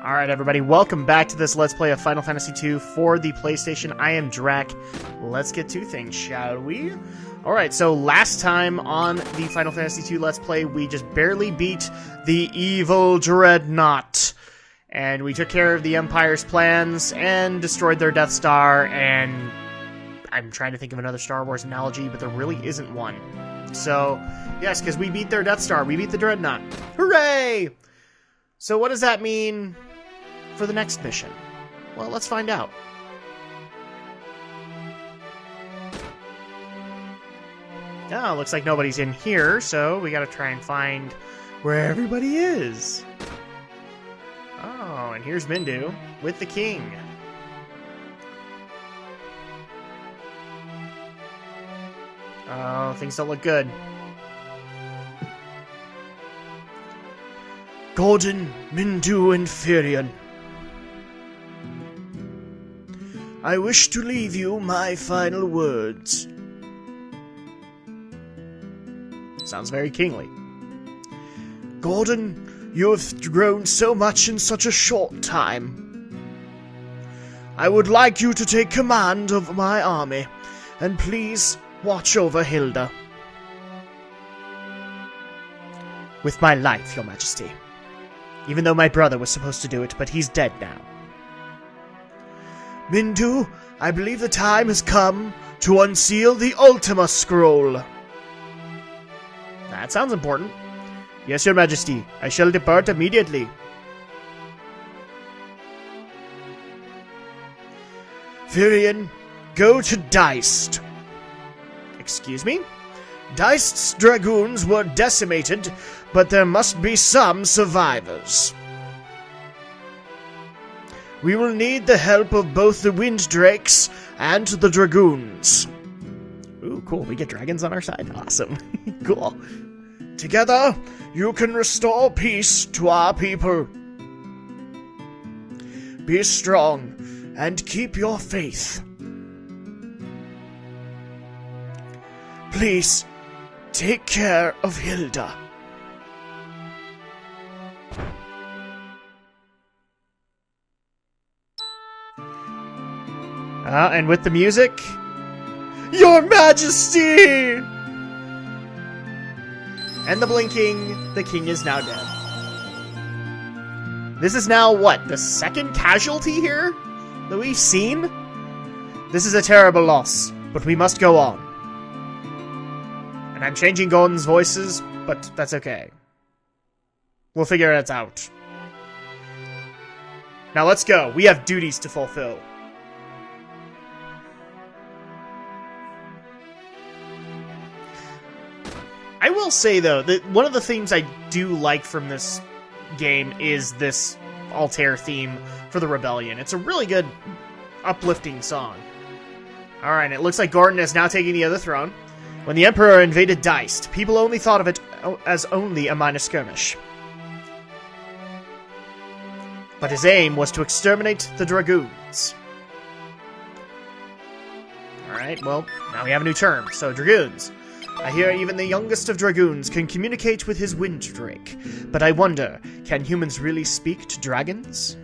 Alright everybody, welcome back to this Let's Play of Final Fantasy II for the PlayStation. I am Drak. Let's get to things, shall we? Alright, so last time on the Final Fantasy II Let's Play, we just barely beat the evil Dreadnought. And we took care of the Empire's plans and destroyed their Death Star, and I'm trying to think of another Star Wars analogy, but there really isn't one. So, yes, because we beat their Death Star, we beat the Dreadnought. Hooray! So what does that mean for the next mission? Well, let's find out. Oh, looks like nobody's in here, so we gotta try and find where everybody is. Oh, and here's Mindu with the king. Oh, things don't look good. Gordon, Mindu, and Firion. I wish to leave you my final words. Sounds very kingly. Gordon, you have grown so much in such a short time. I would like you to take command of my army, and please watch over Hilda. With my life, Your Majesty. Even though my brother was supposed to do it, but he's dead now. Mindu, I believe the time has come to unseal the Ultima Scroll. That sounds important. Yes, Your Majesty. I shall depart immediately. Firion, go to Deist. Excuse me? Deist's dragoons were decimated, but there must be some survivors. We will need the help of both the Wind Drakes and the Dragoons. Ooh, cool. We get dragons on our side? Awesome. Cool. Together, you can restore peace to our people. Be strong and keep your faith. Please, take care of Hilda. And with the music, Your Majesty! And the blinking, the king is now dead. This is now, what, the second casualty here that we've seen? This is a terrible loss, but we must go on. And I'm changing Gordon's voices, but that's okay. We'll figure it out. Now let's go. We have duties to fulfill. I will say, though, that one of the themes I do like from this game is this Altair theme for the Rebellion. It's a really good, uplifting song. Alright, it looks like Gordon is now taking the other throne. When the Emperor invaded Deist, people only thought of it as only a minor skirmish. But his aim was to exterminate the Dragoons. Alright, well, now we have a new term. So, Dragoons. I hear even the youngest of Dragoons can communicate with his Wind Drake. But I wonder, can humans really speak to dragons?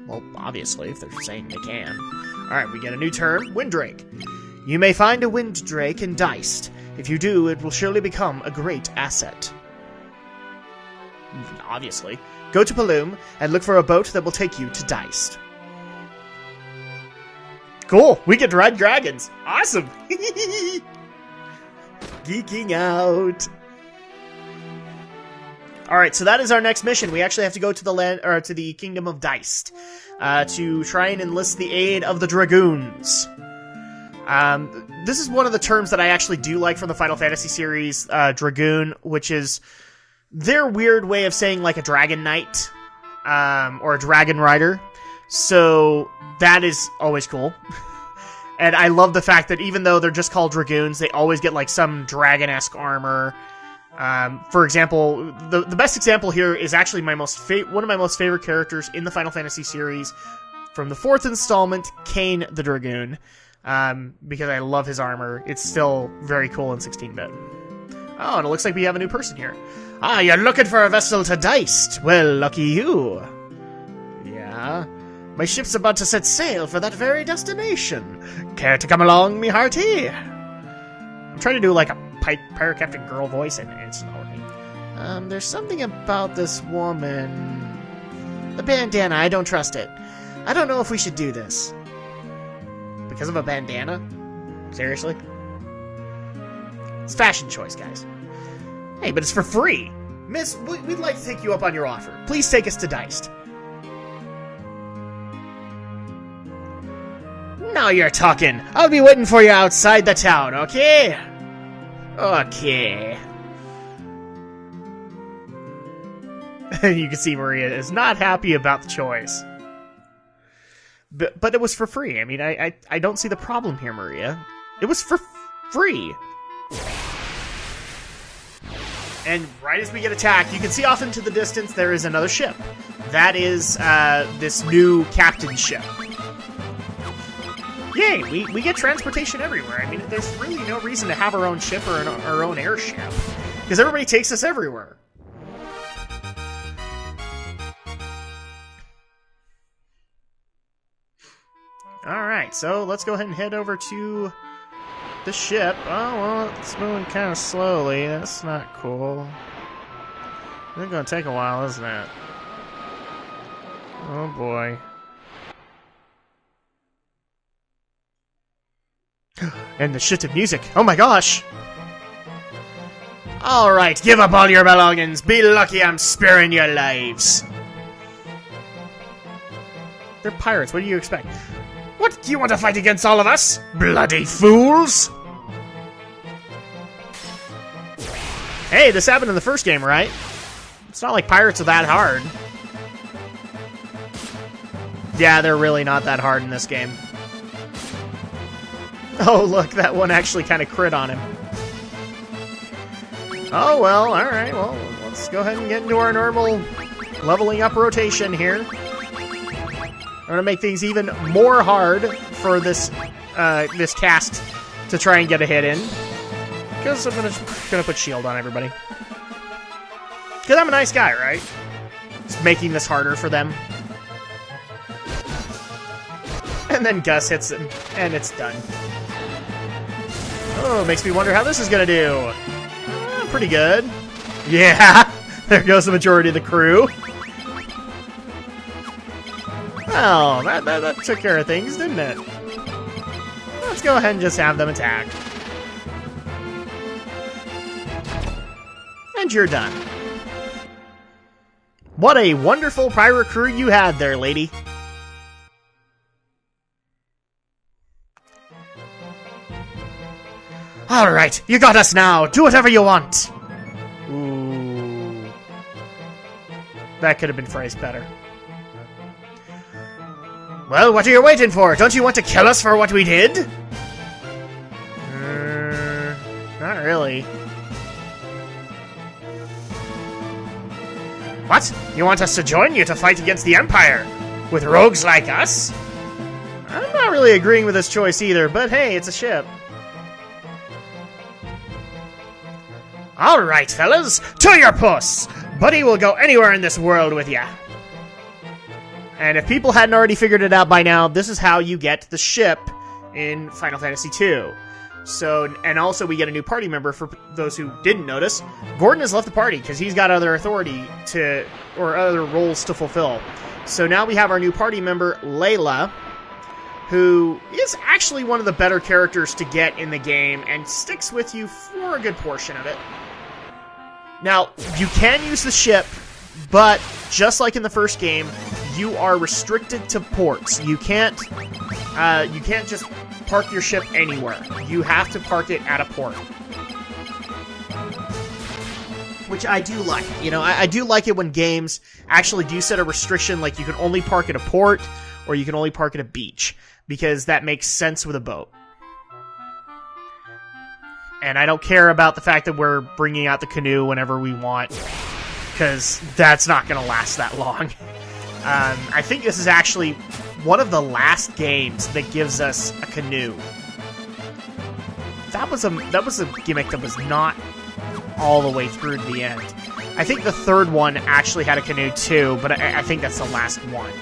Well, obviously, if they're saying they can. Alright, we get a new term, Wind Drake. You may find a Wind Drake in Deist. If you do, it will surely become a great asset. Obviously. Go to Paloom and look for a boat that will take you to Deist. Cool! We get to ride dragons! Awesome! Geeking out! Alright, so that is our next mission. We actually have to go to the land, or to the Kingdom of Deist, to try and enlist the aid of the Dragoons. This is one of the terms that I actually do like from the Final Fantasy series, Dragoon, which is their weird way of saying, like, a Dragon Knight, or a Dragon Rider. So, that is always cool. And I love the fact that even though they're just called Dragoons, they always get, like, some dragon-esque armor. For example, the best example here is actually one of my most favorite characters in the Final Fantasy series. From the 4th installment, Kain the Dragoon. Because I love his armor. It's still very cool in 16-bit. Oh, and it looks like we have a new person here. Ah, you're looking for a vessel to Deist. Well, lucky you. My ship's about to set sail for that very destination. Care to come along, me hearty? I'm trying to do like a pirate captain girl voice, and it's not working. There's something about this woman. The bandana, I don't trust it. I don't know if we should do this. Because of a bandana? Seriously? It's fashion choice, guys. Hey, but it's for free. Miss, we'd like to take you up on your offer. Please take us to Deist. Now you're talking. I'll be waiting for you outside the town, okay? Okay. You can see Maria is not happy about the choice. But it was for free. I mean, I don't see the problem here, Maria. It was for free. And right as we get attacked, you can see off into the distance there is another ship. That is this new captain's ship. Yay, we get transportation everywhere. I mean, there's really no reason to have our own ship or our own airship. Because everybody takes us everywhere. Alright, so let's go ahead and head over to the ship. Oh, well, it's moving kind of slowly. That's not cool. It's going to take a while, isn't it? Oh, boy. And the shit of music. Oh my gosh! Alright, give up all your belongings. Be lucky I'm sparing your lives. They're pirates, what do you expect? What, do you want to fight against all of us? Bloody fools! Hey, this happened in the first game, right? It's not like pirates are that hard. Yeah, they're really not that hard in this game. Oh, look, that one actually kind of crit on him. Oh, well, alright, well, let's go ahead and get into our normal leveling up rotation here. I'm gonna make things even more hard for this this cast to try and get a hit in. Because I'm gonna put shield on everybody. Because I'm a nice guy, right? Just making this harder for them. And then Gus hits him, and it's done. Oh, makes me wonder how this is gonna do. Pretty good. Yeah, there goes the majority of the crew. Well, that took care of things, didn't it? Let's go ahead and just have them attack. And you're done. What a wonderful pirate crew you had there, lady. Alright, you got us now. Do whatever you want. Ooh. That could have been phrased better. Well, what are you waiting for? Don't you want to kill us for what we did? Not really. What? You want us to join you to fight against the Empire? With rogues like us? I'm not really agreeing with this choice either, but hey, it's a ship. Alright, fellas, to your posts! Buddy will go anywhere in this world with ya. And if people hadn't already figured it out by now, this is how you get the ship in Final Fantasy II. So, and also we get a new party member for those who didn't notice. Gordon has left the party because he's got other authority to, or other roles to fulfill. So now we have our new party member, Layla, who is actually one of the better characters to get in the game and sticks with you for a good portion of it. Now, you can use the ship, but just like in the first game, you are restricted to ports. You can't just park your ship anywhere. You have to park it at a port. Which I do like. You know, I do like it when games actually do set a restriction, like you can only park at a port, or you can only park at a beach, because that makes sense with a boat. And I don't care about the fact that we're bringing out the canoe whenever we want, because that's not going to last that long. I think this is actually one of the last games that gives us a canoe. That was a gimmick that was not all the way through to the end. I think the third one actually had a canoe too, but I think that's the last one.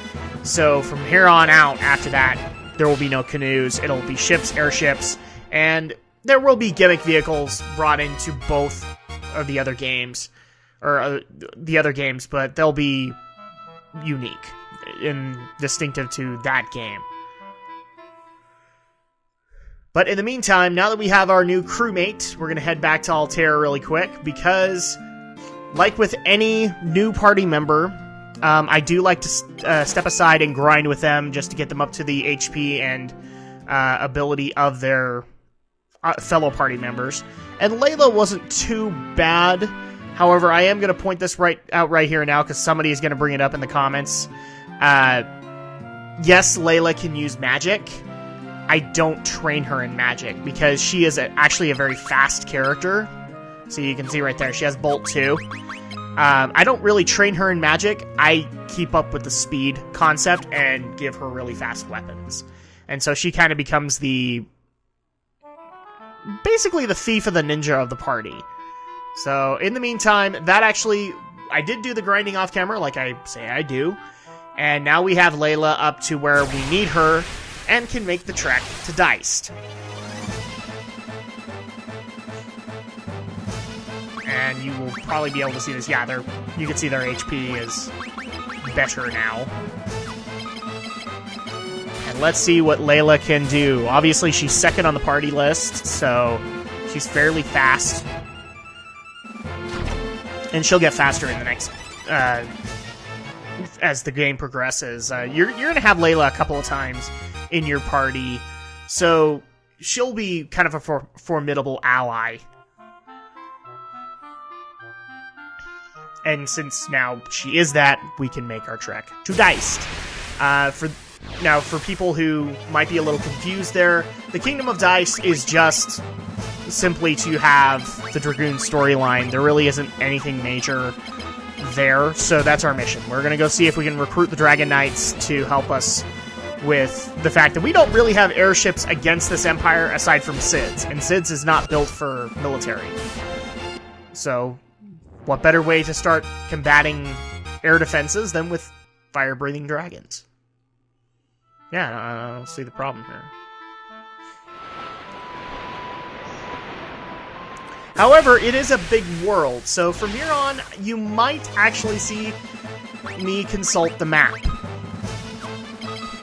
So from here on out, after that, there will be no canoes. It'll be ships, airships, and there will be gimmick vehicles brought into both of the other games, but they'll be unique and distinctive to that game. But in the meantime, now that we have our new crewmate, we're going to head back to Altair really quick, because, like with any new party member, I do like to step aside and grind with them just to get them up to the HP and ability of their fellow party members. And Layla wasn't too bad. However, I am going to point this out right here now, because somebody is going to bring it up in the comments. Yes, Layla can use magic. I don't train her in magic, because she is actually a very fast character. So you can see right there, she has Bolt 2. I don't really train her in magic. I keep up with the speed concept and give her really fast weapons. And so she kind of becomes basically the thief of the ninja of the party. So in the meantime, I did do the grinding off camera like I say I do. And now we have Layla up to where we need her and can make the trek to Deist. And you will probably be able to see this. Yeah, you can see their HP is better now. And let's see what Layla can do. Obviously, she's second on the party list, so she's fairly fast. And she'll get faster in the next... as the game progresses. You're going to have Layla a couple of times in your party, so she'll be kind of a formidable ally. And since now she is that, we can make our trek to Deist. For people who might be a little confused there, the Kingdom of Deist is just simply to have the Dragoon storyline. There really isn't anything major there, so that's our mission. We're going to go see if we can recruit the Dragon Knights to help us with the fact that we don't really have airships against this empire aside from Sid's, and Sid's is not built for military. So, what better way to start combating air defenses than with fire-breathing dragons? Yeah, I don't see the problem here. However, it is a big world, so from here on, you might actually see me consult the map.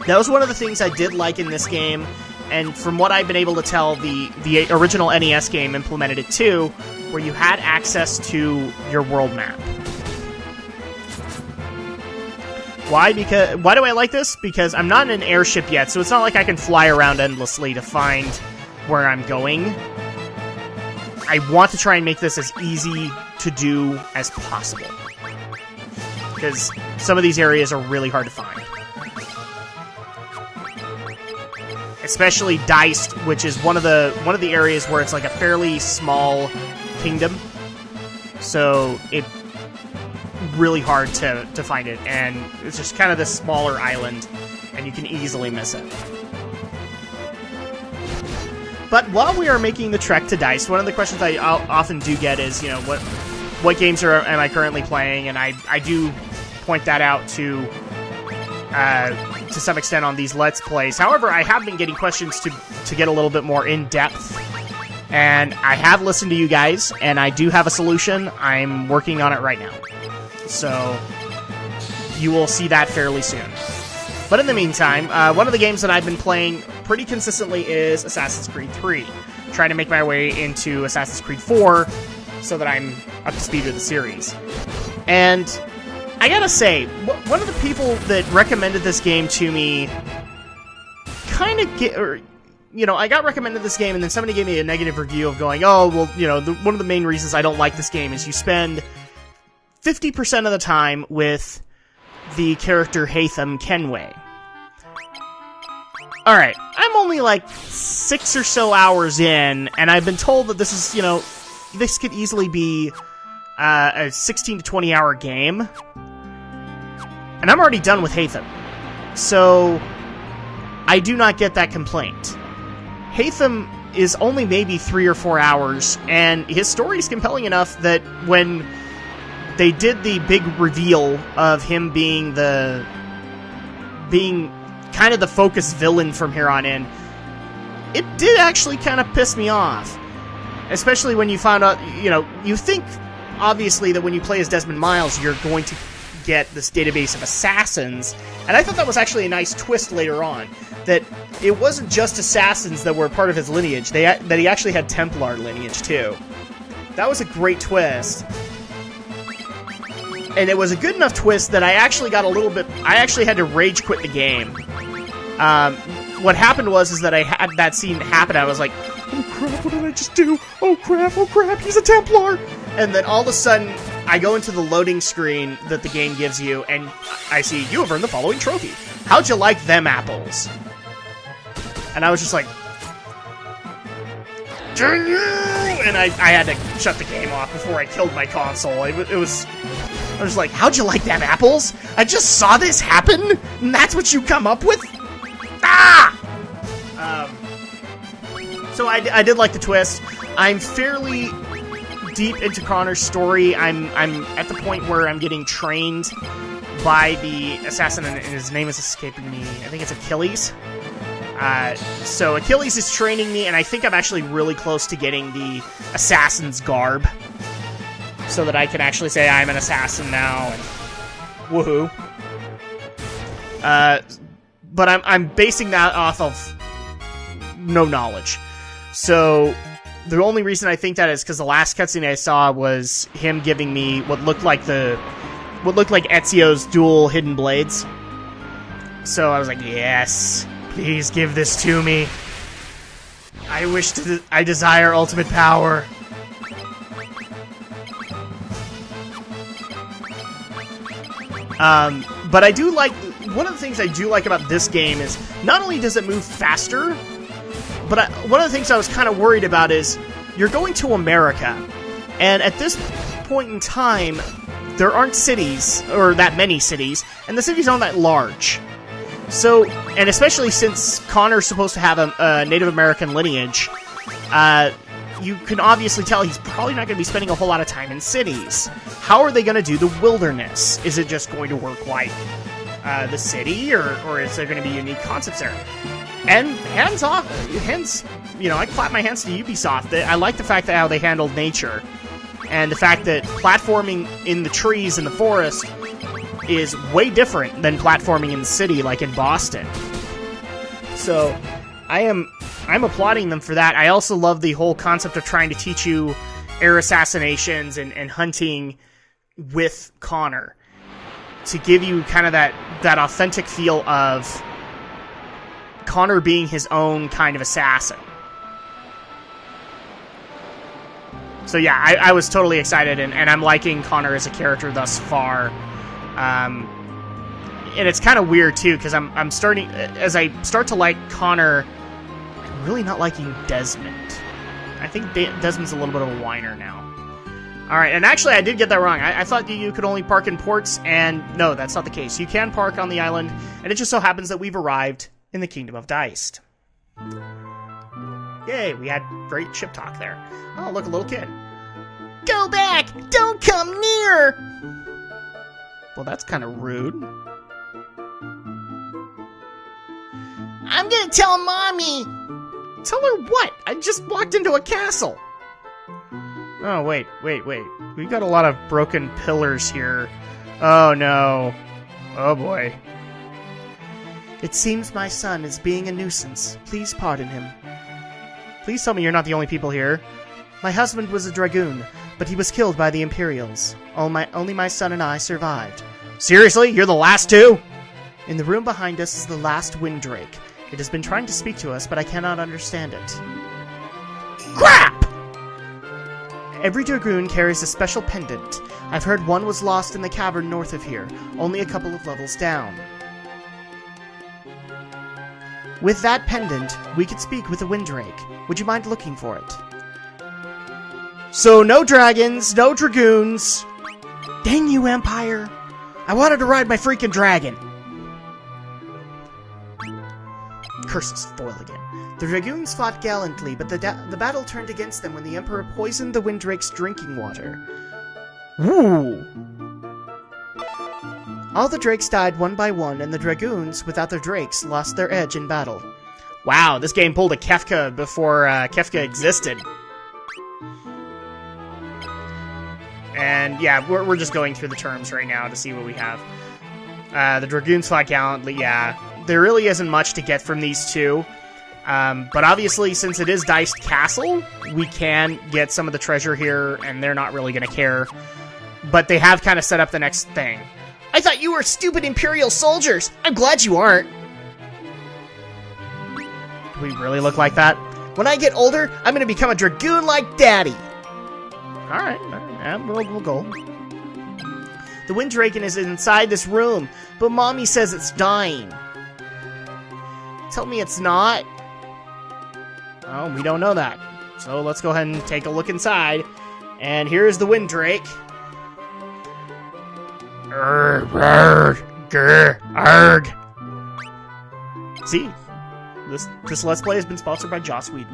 That was one of the things I did like in this game, and from what I've been able to tell, the original NES game implemented it too, where you had access to your world map. Why do I like this? Because I'm not in an airship yet, so it's not like I can fly around endlessly to find where I'm going. I want to try and make this as easy to do as possible, because some of these areas are really hard to find. Especially Deist, which is one of the areas where it's like a fairly small kingdom, so it's really hard to find it, and it's just kind of this smaller island, and you can easily miss it. But while we are making the trek to Deist, one of the questions I often do get is, you know, what games am I currently playing? And I do point that out to some extent on these Let's Plays. However, I have been getting questions to get a little bit more in-depth, and I have listened to you guys, and I do have a solution. I'm working on it right now. So you will see that fairly soon. But in the meantime, one of the games that I've been playing pretty consistently is Assassin's Creed 3. Trying to make my way into Assassin's Creed 4 so that I'm up to speed with the series. And I gotta say, one of the people that recommended this game to me kind of I got recommended this game, and then somebody gave me a negative review of going, oh, well, you know, one of the main reasons I don't like this game is you spend 50% of the time with the character Haytham Kenway. Alright, I'm only like 6 or so hours in, and I've been told that this is, you know, this could easily be a 16 to 20 hour game. And I'm already done with Haytham. So, I do not get that complaint. Haytham is only maybe 3 or 4 hours, and his story is compelling enough that when they did the big reveal of him being the being kind of the focus villain from here on in, it did actually kind of piss me off. Especially when you found out, you know, you think, obviously, that when you play as Desmond Miles, you're going to get this database of assassins, and I thought that was actually a nice twist later on, that it wasn't just assassins that were part of his lineage, that he actually had Templar lineage, too. That was a great twist. And it was a good enough twist that I actually got a little bit... I actually had to rage quit the game. What happened was that I had that scene happen, I was like, oh crap, what did I just do? Oh crap, he's a Templar! And then all of a sudden, I go into the loading screen that the game gives you, and I see, you have earned the following trophy. How'd you like them apples? And I was just like... And I had to shut the game off before I killed my console. I was like, how'd you like them apples? I just saw this happen? And that's what you come up with? Ah! So I did like the twist. I'm fairly deep into Connor's story. I'm at the point where I'm getting trained by the assassin, and his name is escaping me. I think it's Achilles. So Achilles is training me, and I think I'm actually really close to getting the assassin's garb, so that I can actually say I'm an assassin now, and woohoo. But I'm basing that off of no knowledge. So the only reason I think that is because the last cutscene I saw was him giving me what looked like Ezio's dual hidden blades. So I was like, yes, please give this to me. I desire ultimate power. But I do like, one of the things I do like about this game is, not only does it move faster, but one of the things I was kind of worried about is, you're going to America, and at this point in time, there aren't cities, or that many cities, and the cities aren't that large. So, and especially since Connor's supposed to have a Native American lineage, you can obviously tell he's probably not going to be spending a whole lot of time in cities. How are they going to do the wilderness? Is it just going to work like the city, or is there going to be unique concepts there? And hands off, you know, I clap my hands to Ubisoft. I like the fact that how they handled nature, and the fact that platforming in the trees in the forest is way different than platforming in the city, like in Boston. So, I'm applauding them for that. I also love the whole concept of trying to teach you air assassinations and hunting with Connor, to give you kind of that authentic feel of Connor being his own kind of assassin. So yeah, I was totally excited, and I'm liking Connor as a character thus far. And it's kind of weird too, because I'm starting, as I start to like Connor, I'm really not liking Desmond. I think Desmond's a little bit of a whiner now. Alright, and actually I did get that wrong. I thought you could only park in ports, and no, that's not the case. You can park on the island, and it just so happens that we've arrived in the Kingdom of Deist. Yay, we had great ship talk there. Oh, look, a little kid. Go back! Don't come near! Well, that's kind of rude. I'm gonna tell Mommy! Tell her what? I just walked into a castle! Oh, wait. We've got a lot of broken pillars here. Oh, no. Oh, boy. It seems my son is being a nuisance. Please pardon him. Please tell me you're not the only people here. My husband was a Dragoon, but he was killed by the Imperials. Only my son and I survived. Seriously? You're the last two? In the room behind us is the last Windrake. It has been trying to speak to us, but I cannot understand it. Crap! Every Dragoon carries a special pendant. I've heard one was lost in the cavern north of here, only a couple of levels down. With that pendant, we could speak with the Windrake. Would you mind looking for it? So, no dragons, no dragoons. Dang you, Empire. I wanted to ride my freaking dragon. Curses, foil again. The Dragoons fought gallantly, but the battle turned against them when the Emperor poisoned the Windrake's drinking water. Woo! All the drakes died one by one, and the dragoons, without their drakes, lost their edge in battle. Wow, this game pulled a Kefka before Kefka existed. And yeah, we're just going through the terms right now to see what we have. The dragoons fought gallantly, yeah. There really isn't much to get from these two. But obviously, since it is Deist Castle, we can get some of the treasure here, and they're not really going to care. But they have kind of set up the next thing. I thought you were stupid Imperial soldiers! I'm glad you aren't! Do we really look like that? When I get older, I'm going to become a Dragoon like Daddy! Alright, we'll go. The Windraken is inside this room, but Mommy says it's dying. Tell me it's not. Oh, we don't know that. So let's go ahead and take a look inside. And here's the Windrake. Arg. See? This Let's Play has been sponsored by Joss Whedon.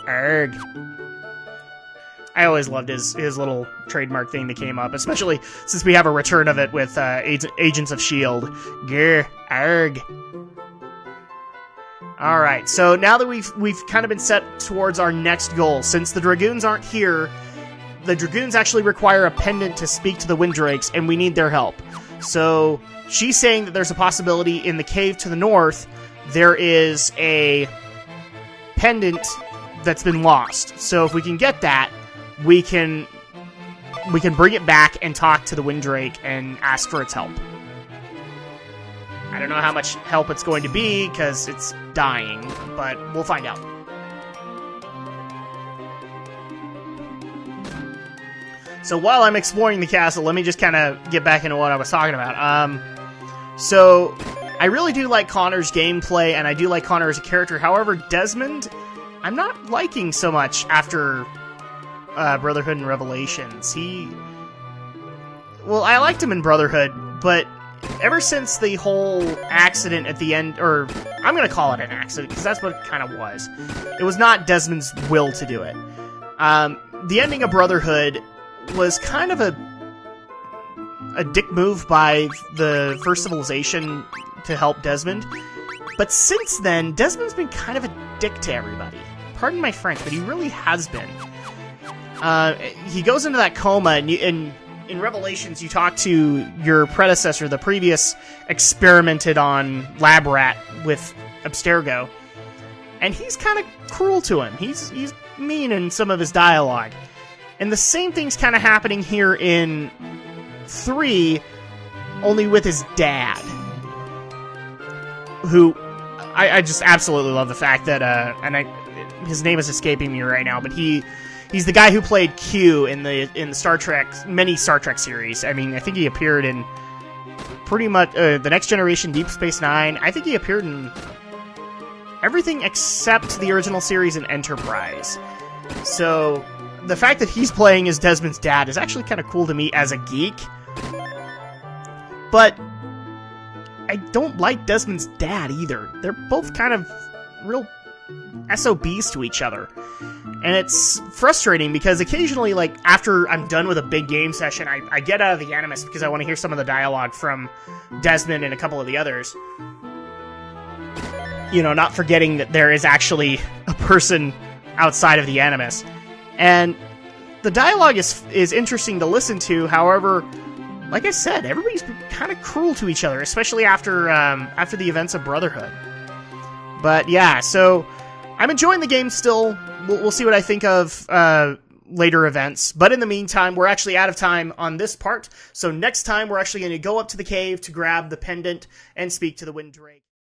Arg. I always loved his little trademark thing that came up, especially since we have a return of it with Agents of S.H.I.E.L.D. Arg. Alright, so now that we've kind of been set towards our next goal, since the Dragoons aren't here, the Dragoons actually require a pendant to speak to the Windrakes, and we need their help. So, she's saying that there's a possibility in the cave to the north, there is a pendant that's been lost. So if we can get that, we can bring it back and talk to the Windrake and ask for its help. I don't know how much help it's going to be, because it's dying, but we'll find out. So while I'm exploring the castle, let me just kind of get back into what I was talking about. So I really do like Connor's gameplay, and I do like Connor as a character. However, Desmond, I'm not liking so much after Brotherhood and Revelations. Well, I liked him in Brotherhood, but ever since the whole accident at the end, or I'm going to call it an accident, because that's what it kind of was. It was not Desmond's will to do it. The ending of Brotherhood was kind of a dick move by the First Civilization to help Desmond. But since then, Desmond's been kind of a dick to everybody. Pardon my French, but he really has been. He goes into that coma, and in Revelations, you talk to your predecessor, the previous experimented on lab rat with Abstergo, and he's kind of cruel to him. He's mean in some of his dialogue. And the same thing's kind of happening here in 3, only with his dad, who I just absolutely love the fact that, his name is escaping me right now, but he's the guy who played Q in the Star Trek, many Star Trek series. I mean, I think he appeared in pretty much The Next Generation, Deep Space Nine. I think he appeared in everything except the original series and Enterprise. So the fact that he's playing as Desmond's dad is actually kind of cool to me as a geek. But I don't like Desmond's dad either. They're both kind of real SOBs to each other. And it's frustrating because occasionally, like, after I'm done with a big game session, I get out of the Animus because I want to hear some of the dialogue from Desmond and a couple of the others. You know, not forgetting that there is actually a person outside of the Animus. And the dialogue is interesting to listen to, however, like I said, everybody's been kind of cruel to each other, especially after the events of Brotherhood. But yeah, so I'm enjoying the game still. We'll see what I think of later events. But in the meantime, we're actually out of time on this part. So next time, we're actually going to go up to the cave to grab the pendant and speak to the Windrake.